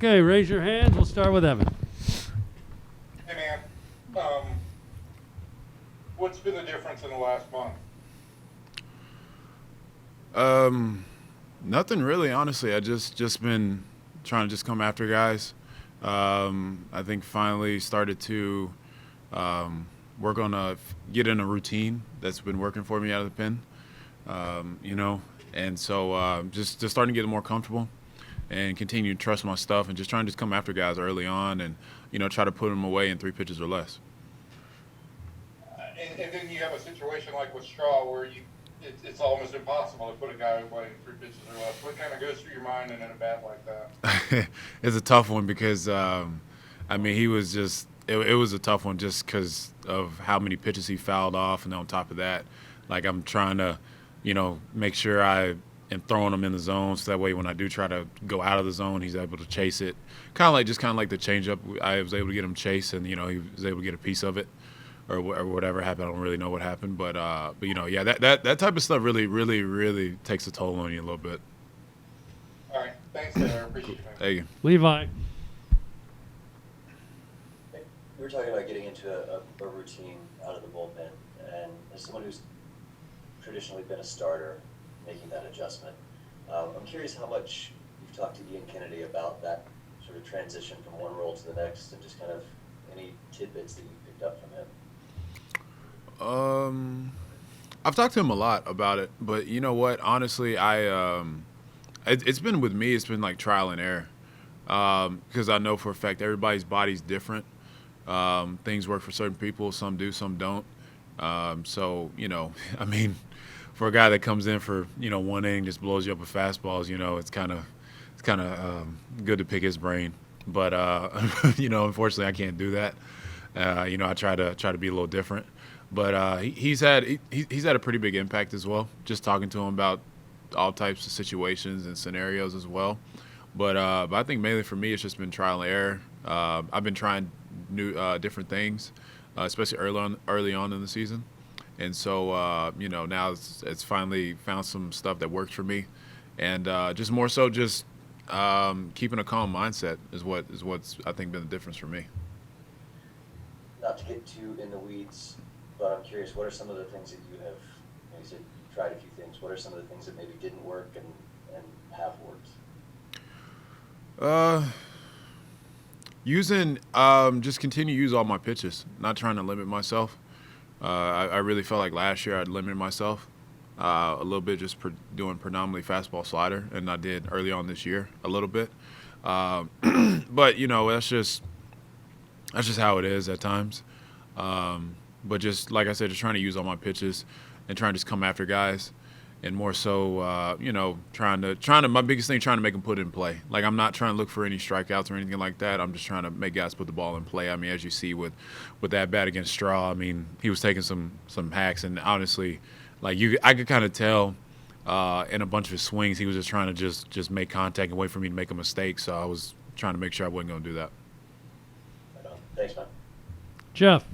Okay, raise your hands. We'll start with Evan. Hey, man. What's been the difference in the last month? Nothing really, honestly. I just been trying to just come after guys. I think finally started to work on get in a routine that's been working for me out of the pen. And so just starting to get more comfortable and continue to trust my stuff and just trying to just come after guys early on and try to put them away in 3 pitches or less. And then you have a situation like with Straw where it's almost impossible to put a guy away in 3 pitches or less. What kind of goes through your mind in a bat like that? It's a tough one because he was just it was a tough one just because of how many pitches he fouled off, and on top of that, like I'm trying to make sure I am throwing him in the zone so that way when I do try to go out of the zone, he's able to chase it. Kind of like the changeup. I was able to get him chase, and he was able to get a piece of it. Or whatever happened, I don't really know what happened, but yeah, that type of stuff really takes a toll on you a little bit. All right, thanks, Taylor. I appreciate it. Thank you. Levi. You were talking about getting into a routine out of the bullpen, and as someone who's traditionally been a starter, making that adjustment, I'm curious how much you've talked to Ian Kennedy about that sort of transition from one role to the next, and just kind of any tidbits that you picked up from him. I've talked to him a lot about it, but you know what? Honestly, it's been with me. It's been like trial and error, because I know for a fact everybody's body's different. Things work for certain people. Some do, some don't. So for a guy that comes in for 1 inning just blows you up with fastballs, it's kind of good to pick his brain. But unfortunately, I can't do that. I try to be a little different. But he's had a pretty big impact as well. Just talking to him about all types of situations and scenarios as well. But I think mainly for me, it's just been trial and error. I've been trying new different things, especially early on in the season. And so now it's finally found some stuff that works for me, and just more so just keeping a calm mindset is what's I think been the difference for me. Not to get too in the weeds, but I'm curious, what are some of the things that you said you tried a few things. What are some of the things that maybe didn't work and have worked? Using just continue to use all my pitches, not trying to limit myself. I really felt like last year I'd limited myself a little bit, just doing predominantly fastball slider, and I did early on this year a little bit. But that's just how it is at times. But just like I said, just trying to use all my pitches and trying to just come after guys, and more so, trying to my biggest thing, trying to make them put it in play. Like I'm not trying to look for any strikeouts or anything like that. I'm just trying to make guys put the ball in play. I mean, as you see with that bat against Straw, I mean, he was taking some hacks, and honestly, I could kind of tell in a bunch of his swings, he was just trying to just make contact and wait for me to make a mistake. So I was trying to make sure I wasn't going to do that. Right on. Thanks, man. Jeff.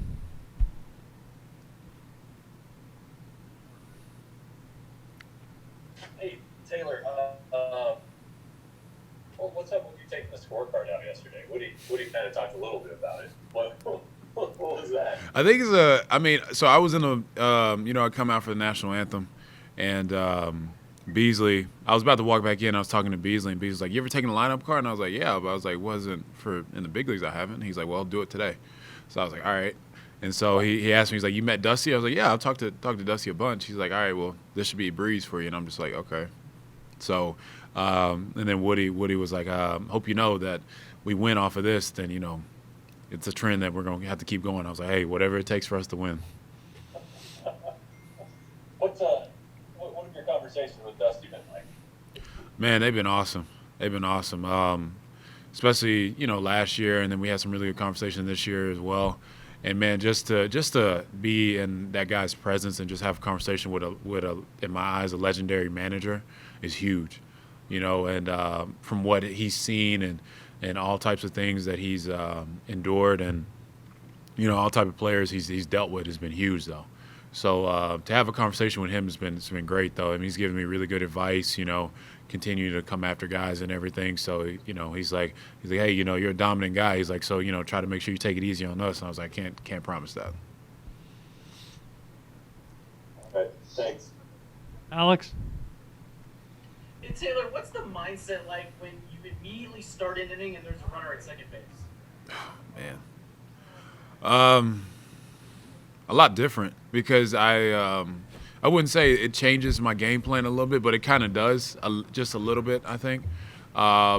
Hey, Taylor, what's up with you taking the scorecard out yesterday? Woody kind of talked a little bit about it. What was that? I think so I was in I come out for the national anthem, and Beasley, I was about to walk back in. I was talking to Beasley, and Beasley's like, "You ever taken a lineup card?" And I was like, "Yeah," but I was like, "Wasn't for in the big leagues. I haven't." And he's like, "Well, do it today." So I was like, "All right." And so he asked me, he's like, "You met Dusty?" I was like, "Yeah, I've talked to Dusty a bunch." He's like, "All right, well, this should be a breeze for you." And I'm just like, "Okay." So, and then Woody was like, "Hope you know that we win off of this, then it's a trend that we're going to have to keep going." I was like, "Hey, whatever it takes for us to win." What have your conversations with Dusty been like? Man, they've been awesome. Especially last year, and then we had some really good conversation this year as well. And man, just to be in that guy's presence and just have a conversation with a in my eyes a legendary manager is huge, And from what he's seen and all types of things that he's endured, and all type of players he's dealt with has been huge though. So to have a conversation with him it's been great though. I mean, he's giving me really good advice. Continue to come after guys and everything. So he's like, hey, you're a dominant guy. He's like, so try to make sure you take it easy on us. And I was like, can't promise that. All right, thanks. Alex? Hey, Taylor, what's the mindset like when you immediately start an inning and there's a runner at second base? Man. A lot different because I wouldn't say it changes my game plan a little bit, but it kind of does just a little bit, I think,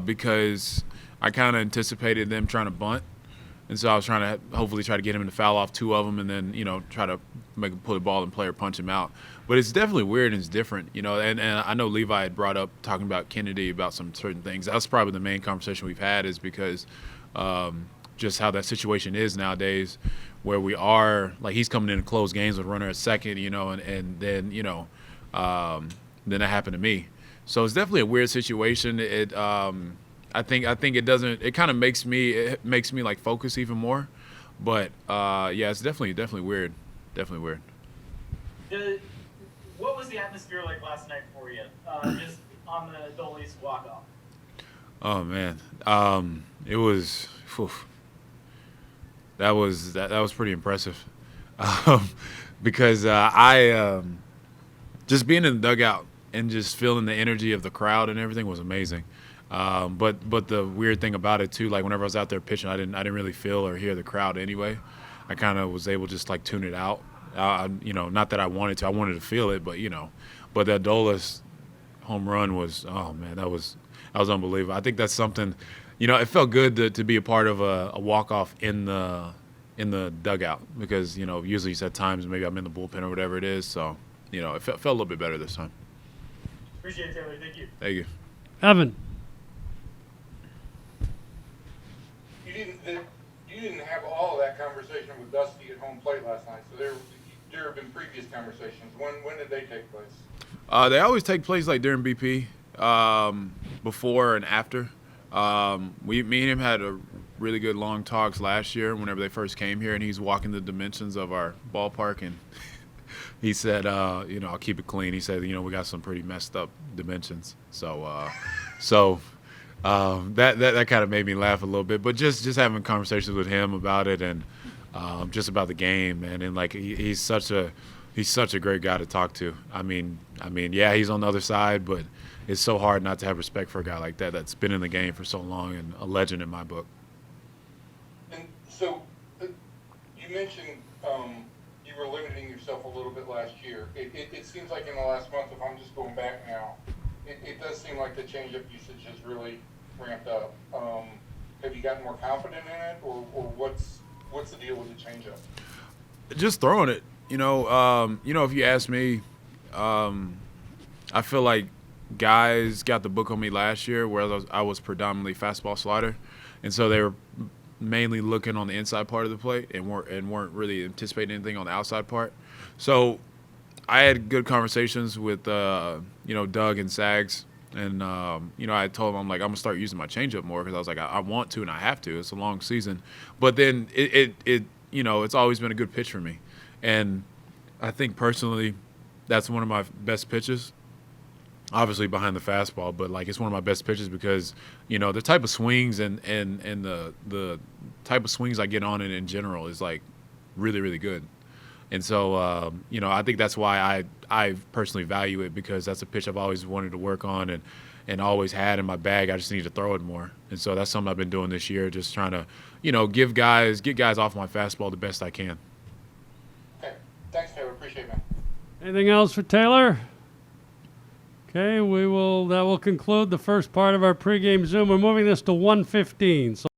because I kind of anticipated them trying to bunt. And so I was trying to hopefully try to get him to foul off 2 of them and then, try to make him put the ball in play or punch him out. But it's definitely weird and it's different, and I know Levi had brought up talking about Kennedy about some certain things. That's probably the main conversation we've had is because just how that situation is nowadays where we are, like he's coming in to close games with runner at second, and then, then that happened to me. So it's definitely a weird situation. I think it kind of makes me like focus even more, but yeah, it's definitely weird. Definitely weird. What was the atmosphere like last night for you? Just on the Adolis walk-off. Oh man, it was. That was pretty impressive, because I just being in the dugout and just feeling the energy of the crowd and everything was amazing. But the weird thing about it too, like whenever I was out there pitching, I didn't really feel or hear the crowd anyway. I kind of was able to just like tune it out. Not that I wanted to feel it, but the Adolis home run was, oh man, that was unbelievable. I think that's something, it felt good to be a part of a walk-off in the dugout because, usually at times maybe I'm in the bullpen or whatever it is. So, it felt a little bit better this time. Appreciate it, Taylor. Thank you. Thank you. Evan? You didn't have all of that conversation with Dusty at home plate last night, so there have been previous conversations. When did they take place? They always take place like during BP, before and after. Me and him had a really good long talks last year whenever they first came here, and he's walking the dimensions of our ballpark, and he said, I'll keep it clean. He said, we got some pretty messed up dimensions. So that kind of made me laugh a little bit. But just having conversations with him about it and just about the game, man, and like he's such a great guy to talk to. I mean, yeah, he's on the other side, but it's so hard not to have respect for a guy like that that's been in the game for so long and a legend in my book. And so you mentioned you were limiting yourself a little bit last year. It seems like in the last month, if I'm just going back now, it does seem like the changeup usage has really ramped up. Have you gotten more confident in it, or what's the deal with the changeup? Just throwing it. If you ask me, I feel like guys got the book on me last year, where I was predominantly fastball slider, and so they were mainly looking on the inside part of the plate and weren't really anticipating anything on the outside part. So I had good conversations with Doug and Sags, and I told him I'm gonna start using my changeup more because I was like I want to and I have to. It's a long season, but then it's always been a good pitch for me, and I think personally that's one of my best pitches. Obviously behind the fastball, but it's one of my best pitches because the type of swings and the type of swings I get on it in general is really, really good. And so I think that's why I personally value it, because that's a pitch I've always wanted to work on and always had in my bag. I just need to throw it more. And so that's something I've been doing this year, just trying to get guys off my fastball the best I can. Okay, thanks, Taylor. Appreciate it, man. Anything else for Taylor? Okay, that will conclude the first part of our pregame Zoom. We're moving this to 1:15. So